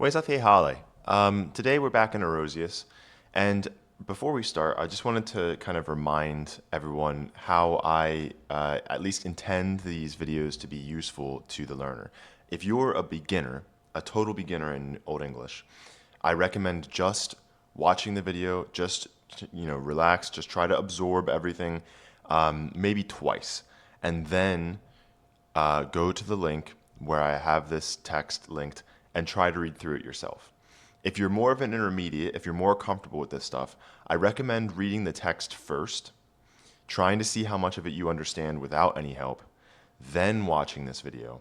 Wes Hale. Today we're back in Orosius, and before we start, I just wanted to kind of remind everyone how I at least intend these videos to be useful to the learner. If you're a beginner, a total beginner in Old English, I recommend just watching the video, just relax, just try to absorb everything, maybe twice, and then go to the link where I have this text linked and try to read through it yourself. If you're more of an intermediate, if you're more comfortable with this stuff, I recommend reading the text first, trying to see how much of it you understand without any help, then watching this video,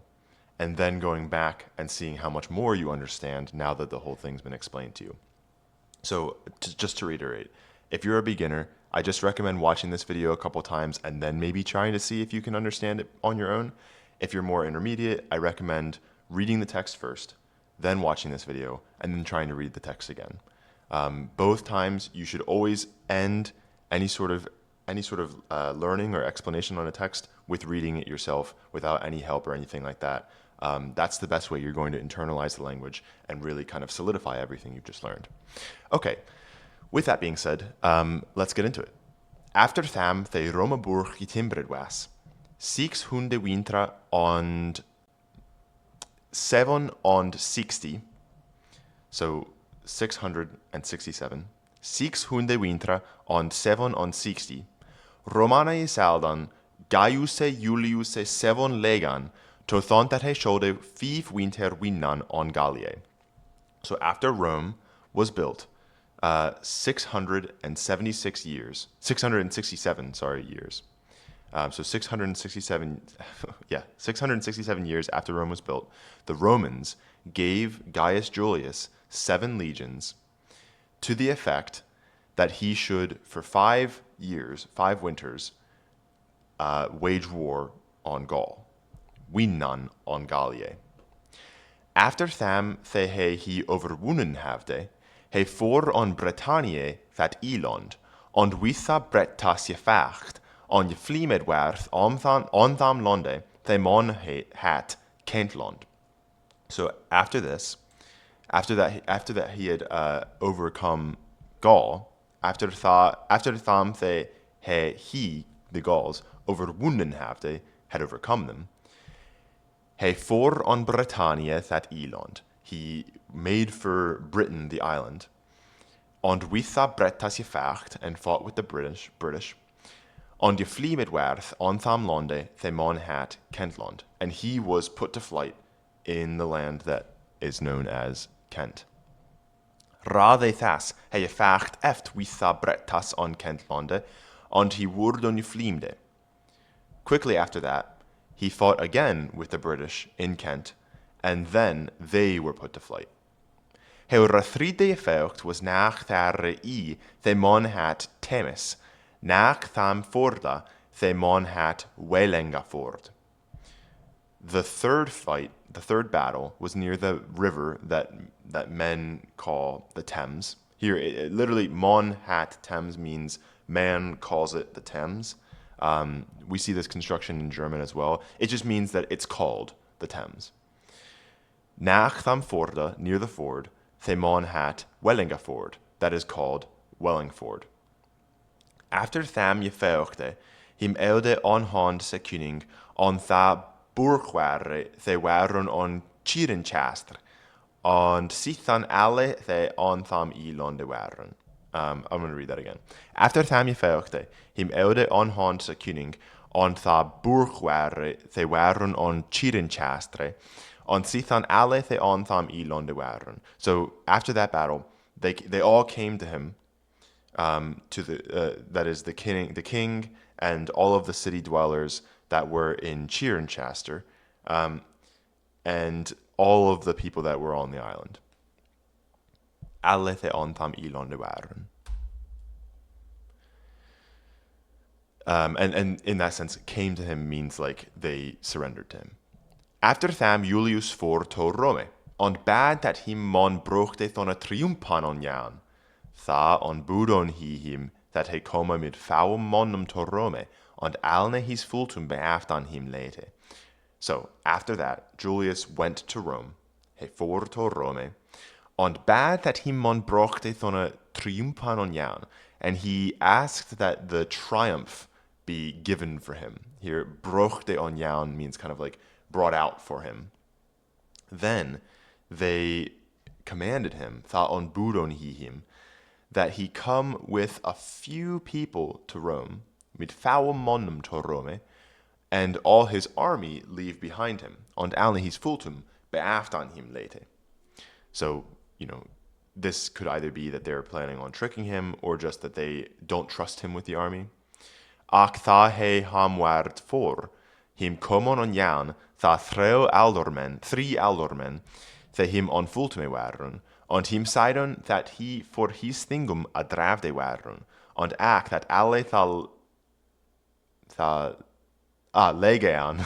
and then going back and seeing how much more you understand now that the whole thing's been explained to you. So just to reiterate, if you're a beginner, I just recommend watching this video a couple times and then maybe trying to see if you can understand it on your own. If you're more intermediate, I recommend reading the text first, then watching this video, and then trying to read the text again. Both times, you should always end any sort of learning or explanation on a text with reading it yourself without any help or anything like that. That's the best way you're going to internalize the language and really kind of solidify everything you've just learned. Okay, with that being said, let's get into it. After tham the Roma burg I timbred was, 600 wintra and 760, so 667, 600 wintra and 760, Romanae saldan, Gaiuse Juliuse 7 legan, to thought that he showed 5 winter winnan on Galliae. So after Rome was built, 667 years. So 667, 667 years after Rome was built, the Romans gave Gaius Julius 7 legions to the effect that he should, for 5 years, 5 winters, wage war on Gaul. Winnan on Galliae. After tham the he overwonnen havde, he for on Bretagne that Eland, and witha Brettas je vacht, on je flimedwerth on tham londe, the mon hat Kentland. So after that he had overcome Gaul, after tham the the Gauls overwunnen havde, had overcome them, he for on Bretagne that Eland. He made for Britain the island. And witha Brettas je vacht, and fought with the British. And je flimedwerth on tham londe, the mon hat Kentland. And he was put to flight in the land that is known as Kent. Rade thas, he je vacht eft witha Brettas on Kentlande, and he woord on je flimde. Quickly after that, he fought again with the British in Kent, and then they were put to flight. He rathride effect was nach thare the mon hat Themis, nach tham forda the mon hat Welenga ford. The third battle, was near the river that men call the Thames. Here, it literally, mon hat Thames means man calls it the Thames. We see this construction in German as well. It just means that it's called the Thames. Nach tham forda, near the ford, the mon hat Wellinga ford, that is called Wellingford. After tham je veugde, him elde on hond se kuning, on tha burgware the waren on Chirenchastre, and sithan alle the on tham ilonde waren. I'm going to read that again. After tham je veugde, him elde on hond se kuning, on tha burgware the waren on Chirenchastre, on sithan alle the on tham ilonde waren. So after that battle, they all came to him, to the that is the king and all of the city dwellers that were in Cirencester, and all of the people that were on the island. Alle the on tham ilonde waren. And in that sense, came to him means like they surrendered to him. After tham Julius for to Rome, and bad that him mon brochte thon a triumpan on jan. Tha on budon he him that he komme mit faum monum to Rome, and alne his fultum beaft on him late. So after that, Julius went to Rome, he for to Rome, and bad that he mon brochte thona triumphan on yan, and he asked that the triumph be given for him. Here, brochte on yan means kind of like brought out for him. Then they commanded him, tha on budon him, that he come with a few people to Rome, mit fauum monum to Rome, and all his army leave behind him, and alle his fultum beaft on him late. So, this could either be that they're planning on tricking him, or just that they don't trust him with the army. Ac tha he ham ward for, him komon on jan, tha three aldormen, the him on fultume waren, and him seidon that he for his thingum a dravde waren, and ac that alle legean,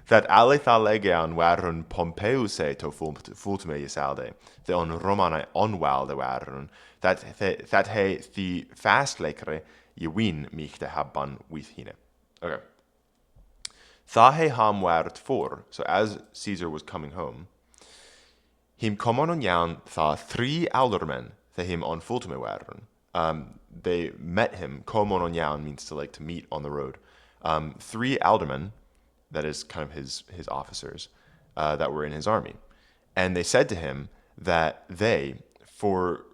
that alle tha legean waren Pompeiuse to fultume isalde, the on Romane onwalde waren, that he the fast lekere je win mich de habban with hine. Okay. Tha he ham ward for, so as Caesar was coming home, him komon on jan tha three aldermen, the him on fultume waren. They met him, komon on jan means to meet on the road. Three aldermen, that is kind of his officers, that were in his army. And they said to him that they, for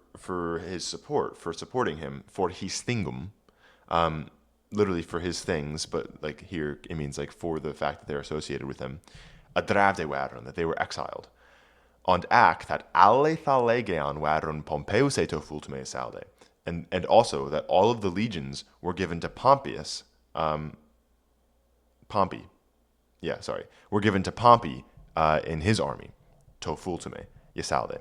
his support, for supporting him, for his thingum, literally for his things, but here it means for the fact that they're associated with him, a dravde waren, that they were exiled. And ac that alle tha legean waren Pompeiuse to fultume salde, and also that all of the legions were given to were given to Pompey in his army, to fultume yesalde.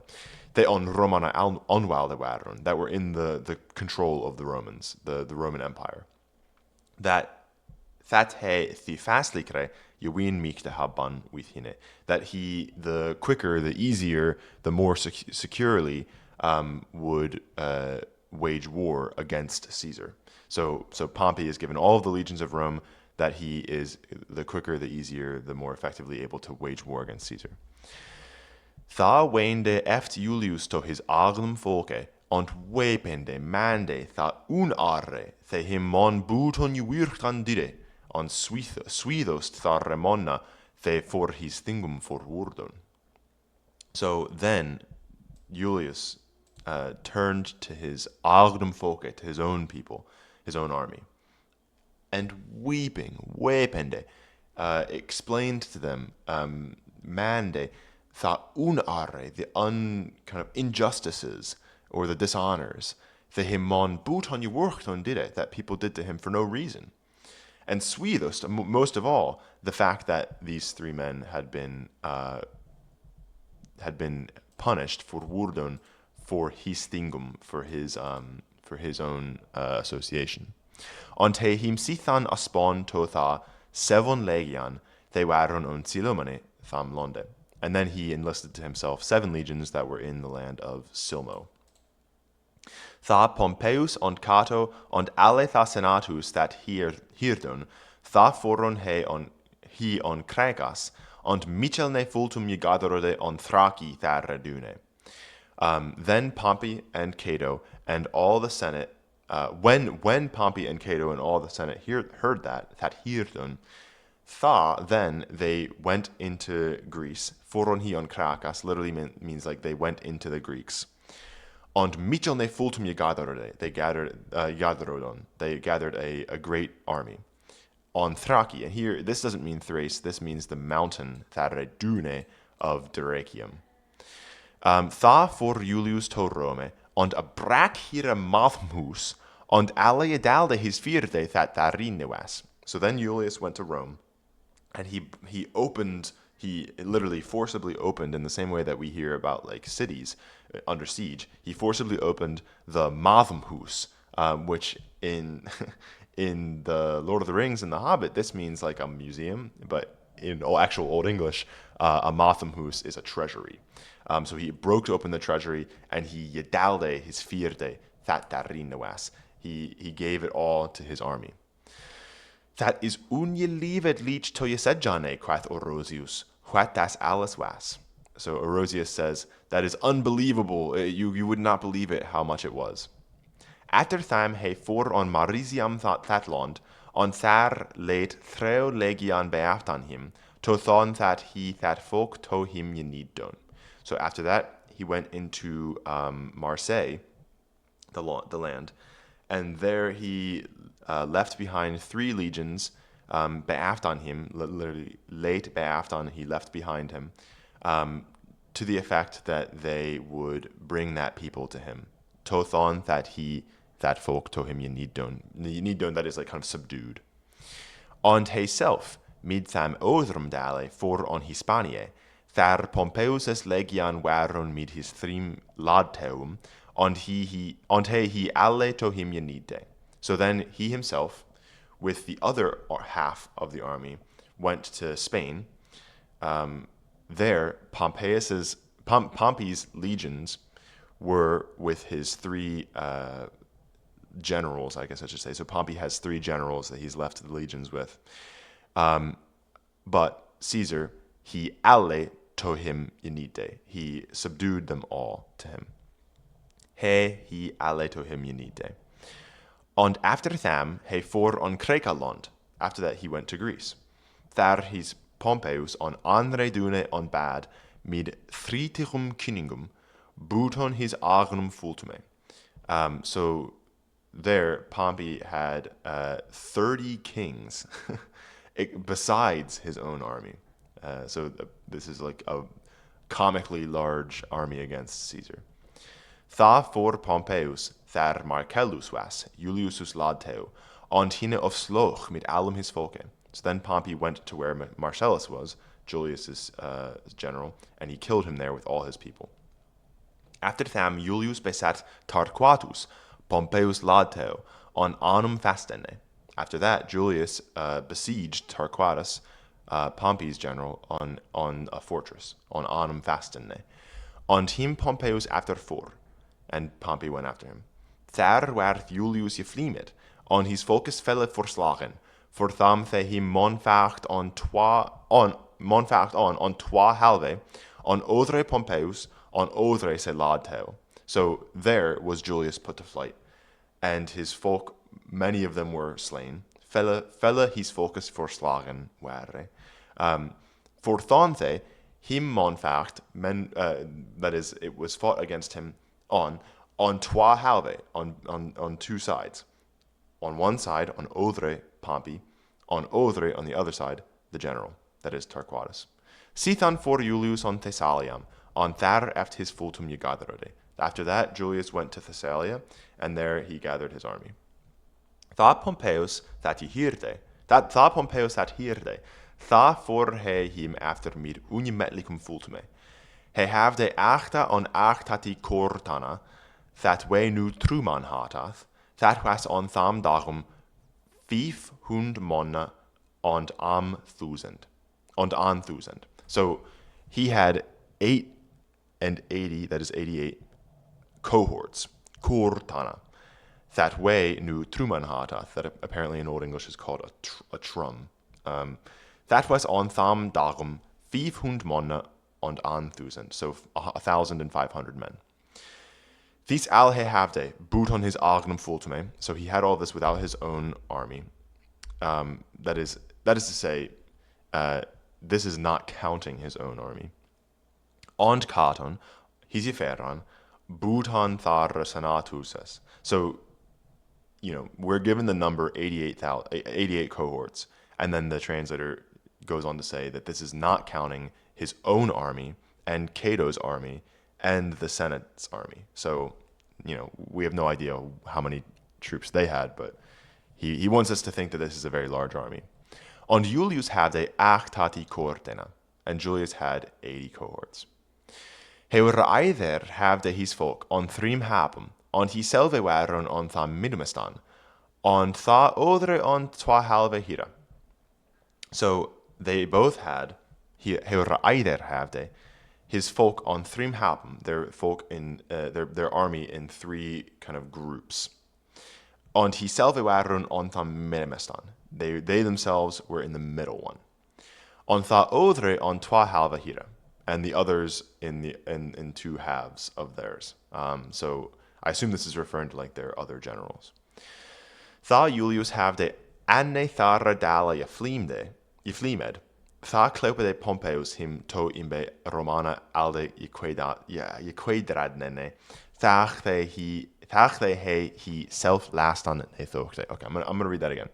They on Romana onwalde waren, that were in the control of the Romans, the Roman Empire. That he the fastlikre yewin mich de habban with hine. That he, the quicker, the easier, the more securely would wage war against Caesar. So Pompey is given all of the legions of Rome, that he is the quicker, the easier, the more effectively able to wage war against Caesar. Tha wende eft Julius to his aglum folke, und wepende mande tha unarre, the him mon buton juwirtan dire, and sweethost tha remonna, the for his thingum for wurdon. So then Julius turned to his aglum folke, to his own people, his own army, and wepende, explained to them, mande, tha unarre, the kind of injustices or the dishonors, the him mon buton juwirtan dire, that people did to him for no reason. And sweethost, most of all, the fact that these three men had been punished for wurdon, for his thingum, for his own association. Und he him sithan aspon to tha seven legian, they waren on Silomane tham londe. And then he enlisted to himself 7 legions that were in the land of Silmo. Tha Pompeius und Cato und alle tha senatus that hirdon, tha foron he on Kragas, und Michelne fultum jigadorode on Thraki tha redune. Then Pompey and Cato and all the Senate, when Pompey and Cato and all the Senate heard that hirdon, tha, then they went into Greece. Foron hi on Krakas literally means they went into the Greeks. Und Michelne fultum jigadorode, they gathered a great army. On Thraki, and here this doesn't mean Thrace, this means the mountain Tharedune of Dyrrachium. Tha for Julius to Rome, und a brak hire Mathmus, und alle jedalde his vierde that tharine was. So then Julius went to Rome, and he literally forcibly opened, in the same way that we hear about cities under siege. He forcibly opened the Mathmhus, which in in the Lord of the Rings and the Hobbit, this means a museum, but in actual Old English, a Mathmhus is a treasury. So he broke open the treasury, and he jedalde his vierde that darin was. He gave it all to his army. That is unjelivet lich to jesedjane, quath Orosius, what das alles was. So Orosius says, that is unbelievable. You would not believe it, how much it was. After time he for on Marisiam Thatland, on thar late threo legion beaftan him, to thon that he that folk to him ye need done. So after that, he went into Marseille, the land, and there he left behind 3 legions, beaftan him, literally late beaftan, he left behind him, to the effect that they would bring that people to him. Tothon that folk to him Yenidon, that is like kind of subdued. On himself, mid tham odrum dale for on Hispanie, thar Pompeius legion waron mid his thrim ladteum, on he alle to him Yenide. So then he himself, with the other half of the army, went to Spain. There, Pompey's legions were with his 3 generals, I guess I should say. So Pompey has 3 generals that he's left the legions with. But Caesar, he alle to him Yenide. He subdued them all to him. He alle to him Yenide. And after them, he for on Krekaland. After that, he went to Greece. There his Pompeius on andre dune on bad, mid thritigum kyningum, buton his agnum fultume. So there, Pompey had 30 kings besides his own army. So this is like a comically large army against Caesar. Tha for Pompeius, thar Marcellus was, Julius ladteo, and hine of sloch mit allem his folke. So then Pompey went to where Marcellus was, Julius's general, and he killed him there with all his people. After them, Julius besat Tarquatus, Pompeius ladteo, on anum fastene. After that, Julius besieged Tarquatus, Pompey's general, on a fortress, on anum fastene. On him Pompeius after for, and Pompey went after him. There werd Julius geflimet, on his focus felle forslagen, for tham the him monfacht on twa halve, on odre Pompeius, on odre se ladteo. So there was Julius put to flight, and his folk, many of them were slain. Felle his focus forslagen were. For thanthe, him monfacht, that is, it was fought against him on twa halve, on 2 sides. On one side, on odre Pompey, on odre on the other side, the general, that is Tarquatus. Sithan for Julius on Thessaliam, on thar eft his fultum gathered. After that, Julius went to Thessalia, and there he gathered his army. Tha Pompeius that hierde, tha for he him after mir unimetlicum fultume. He have de achta on achtati cortana, that way nu truman hatath, that was on tham darum 500 monna and am 1000. So he had 80, that is 88, cohorts, cortana. That way nu truman hatath, that apparently in Old English is called a trum. That was on tham darum 500 monna and an 1000, so 1,500 men. These al he havde, boot on his agnum fultume, so he had all this without his own army. That is to say, this is not counting his own army. And Caton, hisiferan, buton thar senatusas. So, we're given the number 88 cohorts, and then the translator goes on to say that this is not counting his own army and Cato's army and the Senate's army. So, we have no idea how many troops they had, but he wants us to think that this is a very large army. And Julius had 80 cohortena, and Julius had 80 cohorts. He were either havde his folk on thrim haben, and he selve waren on tha midumestan, and tha odre on twa halve hira. So they both had, he were either havde, his folk on thrim haben, their folk in their army in 3 kind of groups. And he selve waren on tha midumestan. They themselves were in the middle one. On tha odre on twa halve hira. and the others in two halves of theirs. So I assume this is referring to like their other generals. Tha Julius havde anne thara dala Yflimed. Tha clopede Pompeius him to imbe Romana alde Yquedradnene. Thach they he self last on ne thokte. Okay, I'm gonna read that again.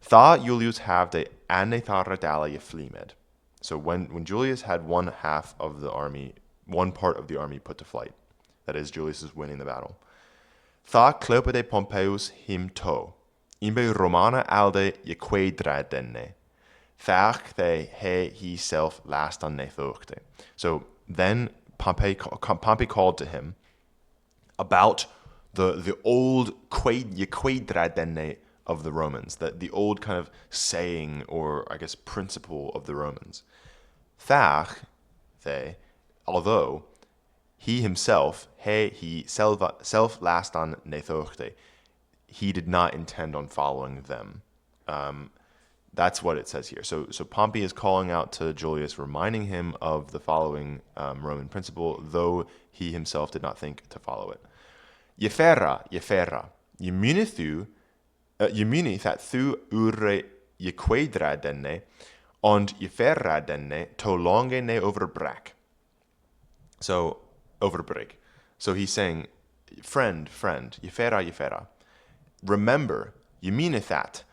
Tha Julius havde anne thara dala Yflimed. So when Julius had one part of the army put to flight, that is, Julius is winning the battle. Tha clopede Pompeius him to, imbe Romana alde Yquedradenne. Thach they he self last on ne thokte. So then Pompey called to him about the old Yquedradenne of the Romans, the old kind of saying or I guess principle of the Romans. Thach, although he himself, he self lastan nethochte, he did not intend on following them. That's what it says here. So Pompey is calling out to Julius, reminding him of the following Roman principle, though he himself did not think to follow it. Yefera, Jemuni that thu ure Yquedradenne, and Yferradenne to longe ne overbrak. So, overbreak. So he's saying, friend, Yefera. Remember, you mean that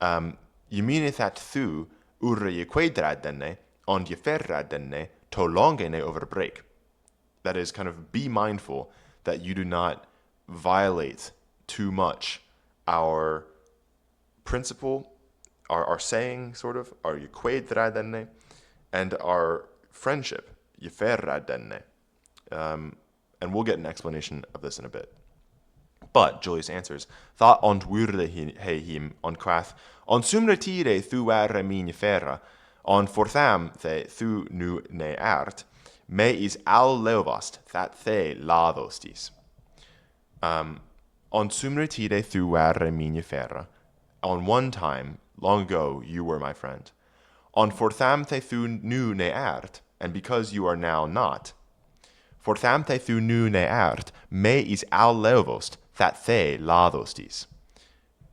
thu ure Yquedradenne, and Yferradenne to longe ne overbreak. That is, kind of be mindful that you do not violate too much our principle, our saying, sort of, our Yquedradenne, and our friendship, Yferradenne. And we'll get an explanation of this in a bit. But Julius answers, Tha ont wurde him on quath, on sumretire thu ware min Yfera, on fortham the thu nu ne art, me is al leovast that the ladostis. On sumretire thu ware min Yfera, on one time, long ago, you were my friend. On fortham the thu nu ne art, and because you are now not, fortham the thu nu ne art, me is al leovost that the ladostis.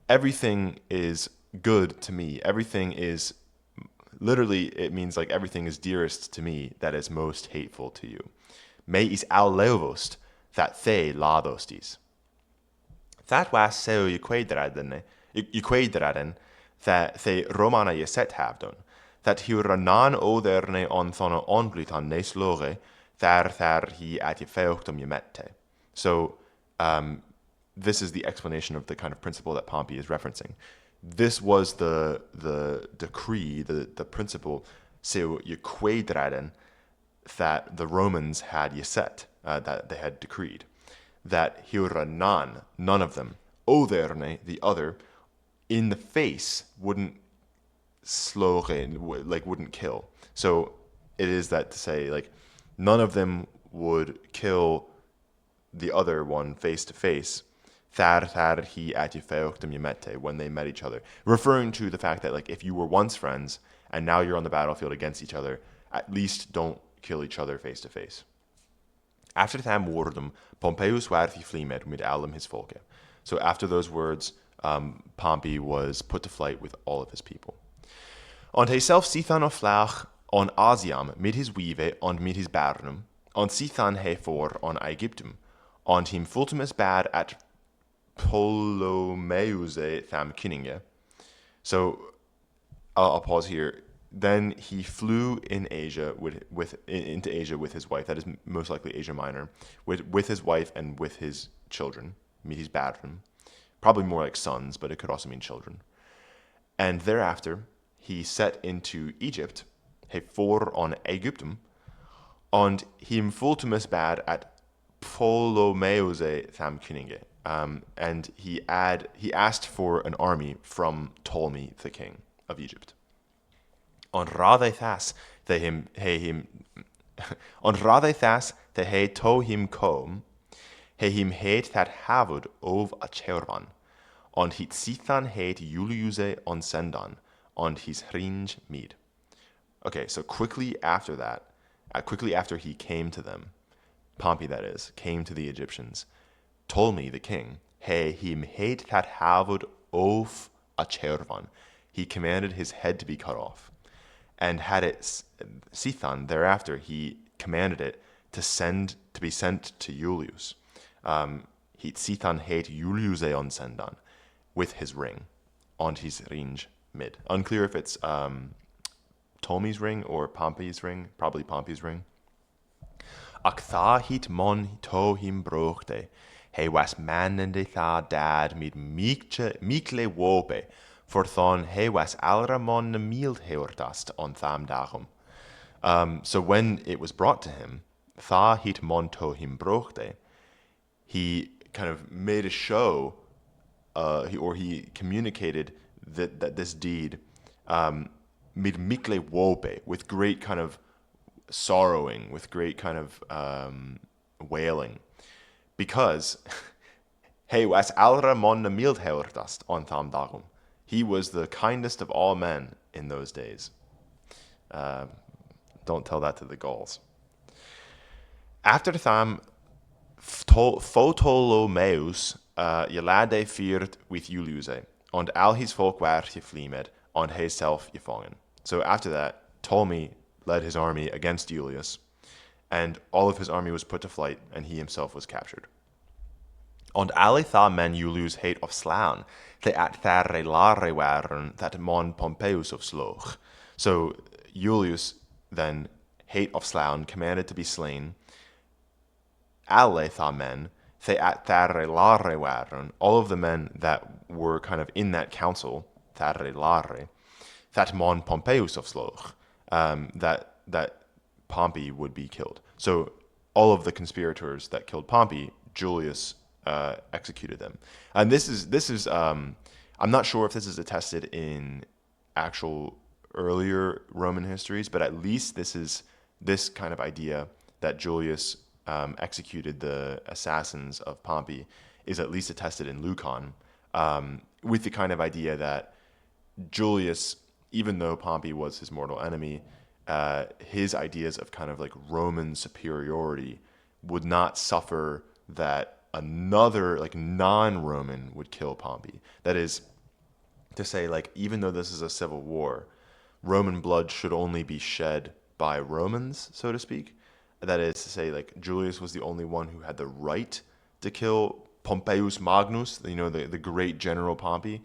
Everything is good to me. Everything is, literally, it means like everything is dearest to me that is most hateful to you. Me is al leovost that the ladostis. That was so Yquedraden that the Romana Yeset havdon, that he ranan oderne on thona onblutan nes loge, thar he at Yfeoctum Yemette. So, this is the explanation of the kind of principle that Pompey is referencing. This was the decree, the principle, so Yquedraden, that the Romans had Yeset, that they had decreed, that hiuranan, none of them, oderne, the other, in the face wouldn't wouldn't kill. So it is that to say, like, none of them would kill the other one face to face, thar he at Yemette, when they met each other, referring to the fact that, like, if you were once friends and now you're on the battlefield against each other, at least don't kill each other face to face. After tham woordum, Pompeius warth Yflimed mit allem his folke. So after those words, Pompey was put to flight with all of his people. Und he self sithan of flach on Asiam mit his wive und mit his barnum, und sithan he for on Aegyptum, und him fultimus bad at Ptolemeuse tham Kinninge. So I'll pause here. Then he flew in Asia into Asia with his wife. That is most likely Asia Minor, with his wife and with his children. Meet his barren, probably more like sons, but it could also mean children. And thereafter he set into Egypt, he for on Aegyptum, and him fultimus bad at Ptolemeuse tham Kinninge. And he asked for an army from Ptolemy, the king of Egypt. On Radeithas the he to him kom, he him het that havud ov a chervan, on hit sithan het Juliuse on sendan, on his hringe mead. Okay, so quickly after that, quickly after he came to them, Pompey that is, came to the Egyptians, Ptolemy the king, he him hate that havud oaf a chervan. He commanded his head to be cut off, and had it Sithan thereafter he commanded it to be sent to Julius. He Sithan hate Julius on sendan with his ring on his ringe mid. Unclear if it's Ptolemy's ring or Pompey's ring, probably Pompey's ring. Ac tha hit mon to him brochte. He was manende tha dad mit mikle wobe. For thon he was alra mon na mild heordast on tham dagum. So when it was brought to him, tha hit mon to him brochte, he kind of made a show, he communicated that this deed mid mikle wobe, with great kind of sorrowing, with great kind of wailing, because he was alra mon na mild heordast on tham dagum. He was the kindest of all men in those days. Don't tell that to the Gauls. After tham Ptolomeus jelade viert with Julius, and al his folk were geflimed, and he self gevangen. So after that, Ptolemy led his army against Julius, and all of his army was put to flight, and he himself was captured. And alle tha men Julius hate of slaan, they at therre lare waren that mon Pompeius of sloch. So Julius then hate of slaan, commanded to be slain. Alle tha men, they at therre lare waren, all of the men that were kind of in that council, therre lare, that mon Pompeius of sloch, that Pompey would be killed. So all of the conspirators that killed Pompey, Julius executed them. And this is I'm not sure if this is attested in actual earlier Roman histories, but at least this kind of idea that Julius executed the assassins of Pompey is at least attested in Lucan, with the kind of idea that Julius, even though Pompey was his mortal enemy, his ideas of kind of like Roman superiority would not suffer that another like non-Roman would kill Pompey. That is to say, like, even though this is a civil war, Roman blood should only be shed by Romans, so to speak. That is to say, like, Julius was the only one who had the right to kill Pompeius Magnus, the great general Pompey,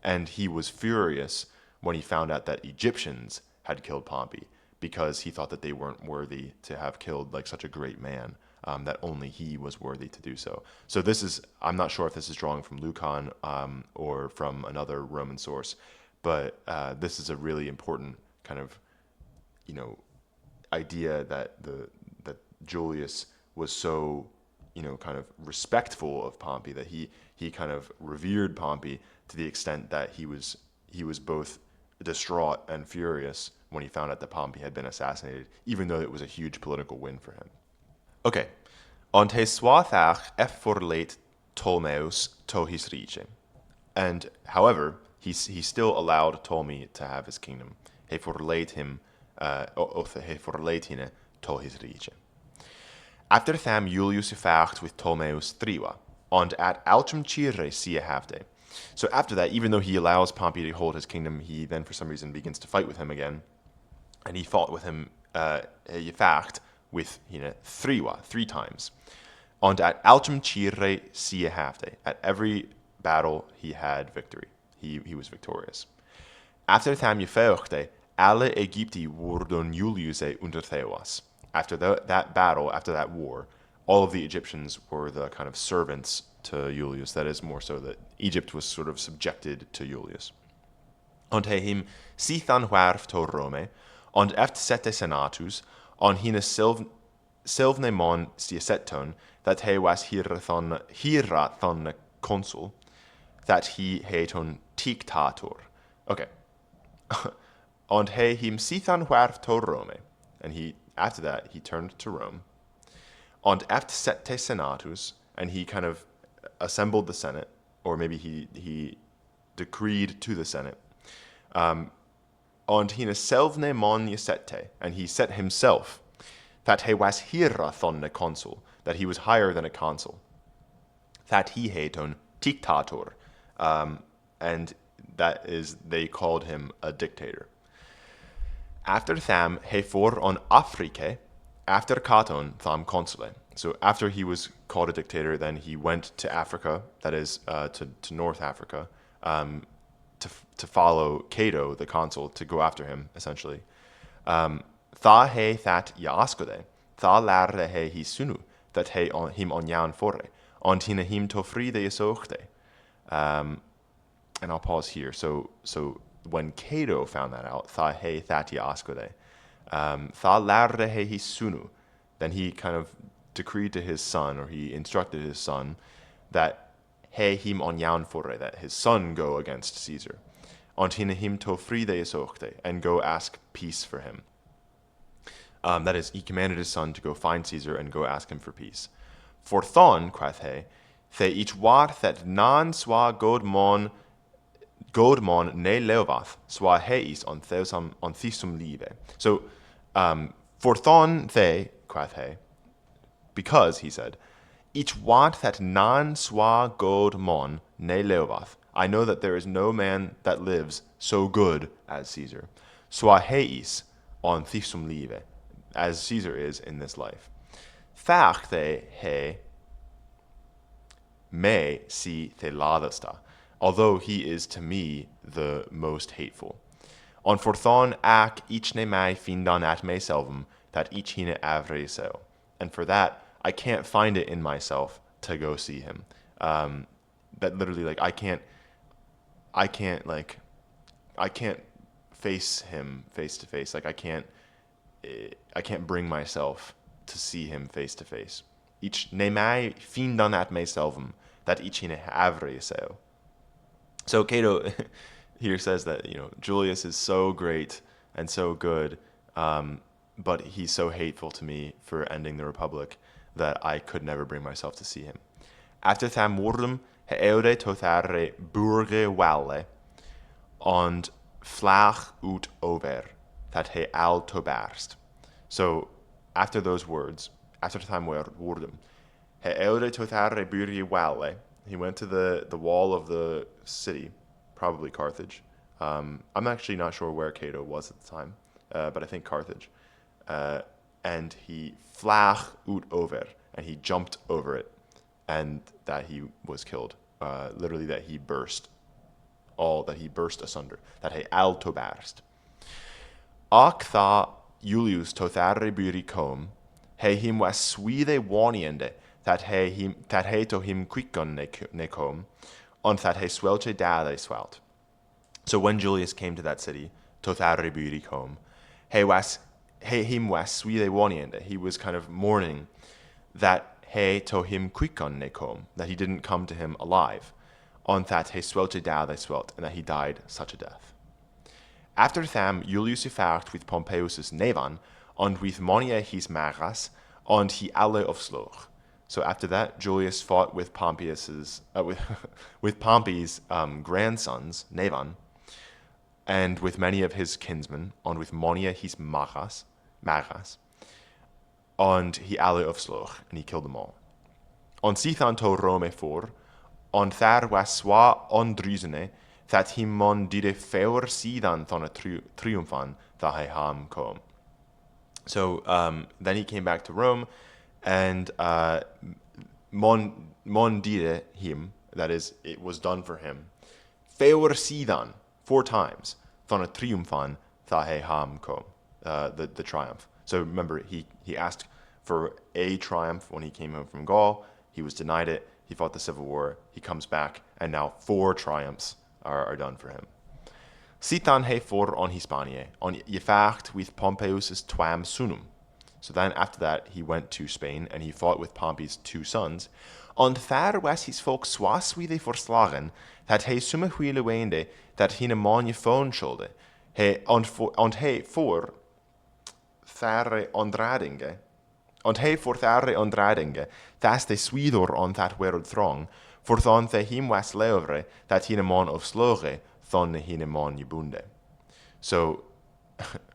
and he was furious when he found out that Egyptians had killed Pompey, because he thought that they weren't worthy to have killed like such a great man, that only he was worthy to do so. So this is, I'm not sure if this is drawing from Lucan or from another Roman source, but this is a really important kind of, idea that that Julius was so, kind of respectful of Pompey, that he kind of revered Pompey to the extent that he was both distraught and furious when he found out that Pompey had been assassinated, even though it was a huge political win for him. Okay, on he swathach efforlate Ptolemeus to his riche, and however he still allowed Ptolemy to have his kingdom. He forlate him, he forlatine to his riche. After tham Julius gevaagd with Ptolemeus Triwa, and at Altum Cire sie hafte. So after that, even though he allows Pompey to hold his kingdom, he then for some reason begins to fight with him again, and he fought with him gevaagd with Triwa 3 times. And at Altum Cire sie hafte. At every battle he had victory. He was victorious. After tham geveugde, alle Egypti wurden Juliuse unter Theos. After that battle, after that war, all of the Egyptians were the kind of servants to Julius. That is, more so that Egypt was sort of subjected to Julius. Und he him sithan warf to Rome, und eft sette senatus, on hine silvne mon sieseton, that he was hirathon consul, that he heton dictator. Okay. Und he him sithan warf to Rome, and after that he turned to Rome. Und eft sette senatus, and he kind of assembled the Senate, or maybe he decreed to the Senate. Und hine selvne mon jesette, and he set himself that he was hira thon the consul, that he was higher than a consul, that he haton dictator, and that is, they called him a dictator. After tham he for on Afrique, after Caton tham consule. So after he was called a dictator, then he went to Africa, that is, to North Africa, to follow Cato, the consul, to go after him, essentially. Tha he that yaskode, tha lärde he sunu, that he on him onjan forre, on tina him to fride isochte. And I'll pause here. So when Cato found that out, tha he that yaskode, tha lärde he sunu, then he kind of decreed to his son, or he instructed his son, that he him onjan forre, that his son go against Caesar. On tina him to fride isochte, and go ask peace for him. That is, he commanded his son to go find Caesar and go ask him for peace. For thon, quath he, the each war that nan swa godmon ne leovath swa heis on thisum live. So, for thon they, quath he, because, he said, each war that nan swa godmon ne leovath, I know that there is no man that lives so good as Caesar. Swa heis on thisum live, as Caesar is in this life. Fach the he me si the ladasta, although he is to me the most hateful. On forthon ac each ne mij findan at myself, that each hine avre so. And for that, I can't find it in myself to go see him. That literally, like, I can't face him face to face. Like, I can't bring myself to see him face to face. Each ne mij findan at myself, that each hine avre so. So Cato here says that, Julius is so great and so good, but he's so hateful to me for ending the Republic that I could never bring myself to see him. After tham wordum he eude tothare burge walle, and flach ut over, that he al tobarst. So after those words, after tham wordum, he eude tothare burge walle, he went to the wall of the city, probably Carthage. I'm actually not sure where Cato was at the time, but I think Carthage. And he flach ut over, and he jumped over it, and that he was killed. Literally, that he burst asunder, that he altobarst. Ac tha Julius tothare buri com, he him was swide waniende, that he to him quickon ne com, and that he swelche dade swelt. So when Julius came to that city, tothare buri com, he him was swide waniende, he was kind of mourning that he to him quickon ne com, that he didn't come to him alive, on that he swelche dade swelt, and that he died such a death. After tham Julius facht with Pompeius' nevan, and with monia his magas, and he alle of sloch. So after that, Julius fought with Pompey's grandsons, nevan, and with many of his kinsmen, and with monia his magas, and he alle of sloch, and he killed them all. On sithan to Rome for, on thar was swa on drusene, that him mon dire feur sidan thon triumfan that he ham kom. So then he came back to Rome, and mon dire him, that is, it was done for him, feur sidan, 4 times, thon triumfan that he ham kom, the triumph. So remember, he asked for a triumph when he came home from Gaul. He was denied it. He fought the Civil War. He comes back, and now 4 triumphs are done for him. Sitan he for on Hispanie, on jefacht with Pompeius' twam sunum. So then after that, he went to Spain, and he fought with Pompey's 2 sons. Und thar was his folk swas wie they forslagen, that he summe huile wende, that hine monje phone schulde. He for thare ondradinge, and he for thare ondradinge, thas de swidor on that world throng, for thon the him was leovre, that hine mon of sloge, thon hine mon jebunde. So,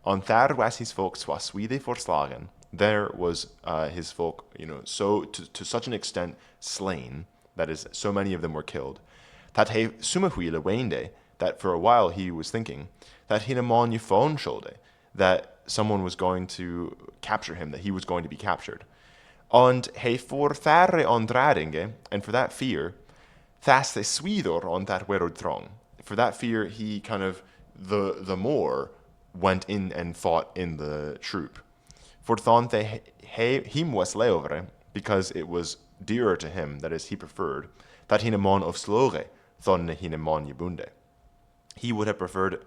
on thar was his folk swas wie they forslagen, there was his folk, so to such an extent slain, that is, so many of them were killed, that he sumahuile wende, that for a while he was thinking, that hinamon phone shoulder, that someone was going to capture him, that he was going to be captured. Und he forfärre ondradinge, and for that fear, thas the swidor on that werod throng. For that fear, he kind of, the more, went in and fought in the troop. For thonte him was leovre, because it was dearer to him, that is, he preferred, that hinamon of sloge, thon hinamon yibunde. He would have preferred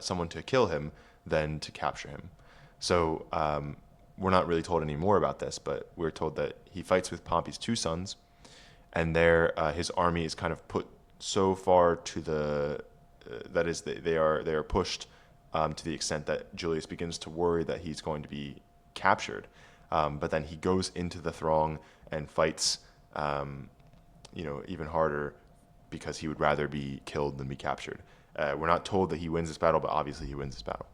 someone to kill him than to capture him. So we're not really told any more about this, but we're told that he fights with Pompey's two sons, and there his army is kind of put so far to the that is they are pushed to the extent that Julius begins to worry that he's going to be captured. But then he goes into the throng and fights even harder, because he would rather be killed than be captured. We're not told that he wins this battle, but obviously he wins this battle.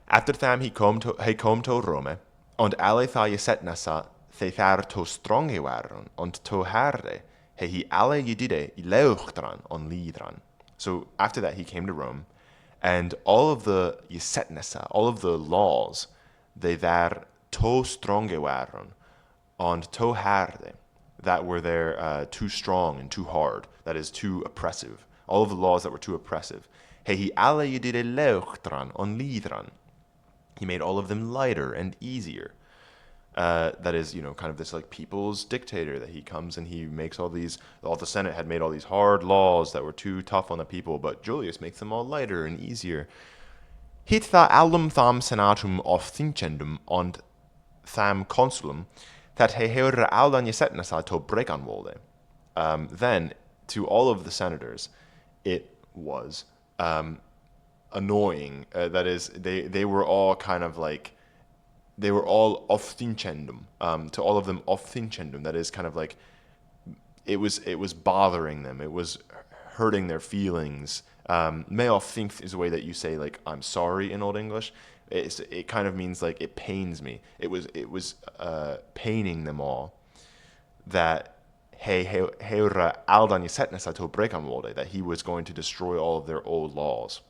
After tham he kom to Rome, und alle tha setnasa the thar to stronge waren, und to herde he alle jedide leuchtran on lidran. So after that he came to Rome, and all of the Yesetnesa, all of the laws, they there to stronge waren, and to herde, that were there too strong and too hard, that is too oppressive. All of the laws that were too oppressive. He alle jedide leuchtran on lidran. He made all of them lighter and easier. That is, kind of this like people's dictator, that he comes and he makes all the Senate had made all these hard laws that were too tough on the people, but Julius makes them all lighter and easier. Hit tha allum tham senatum of thincendum und tham consulum, that he heure aldan yesetnasa to brekan wolde. Then, to all of the senators, it was annoying. That is, they were all kind of like, they were all oftincendum. To all of them, oftincendum. That is kind of like, it was bothering them. It was hurting their feelings. Me think is a way that you say like I'm sorry in Old English. It kind of means like it pains me. It was paining them all that that he was going to destroy all of their old laws.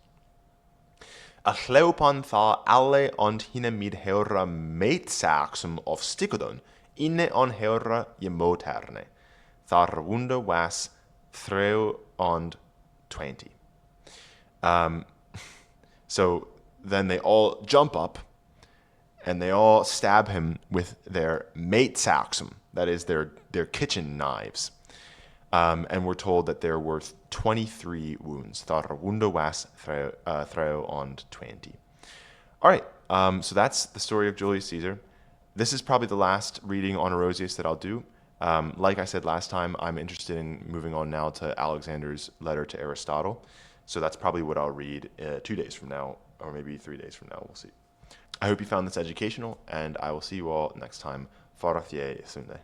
A chleupan tha alle und hine mid heura meitsaxum of sticodon, inne on heura yemoterne. Thar wunda was 320. So then they all jump up and they all stab him with their meitsaxum, that is their kitchen knives. And we're told that there were 23 wounds. Thar wunda was 320. All right, so that's the story of Julius Caesar. This is probably the last reading on Orosius that I'll do. Like I said last time, I'm interested in moving on now to Alexander's letter to Aristotle. So that's probably what I'll read 2 days from now, or maybe 3 days from now. We'll see. I hope you found this educational, and I will see you all next time. Farathie Sunday.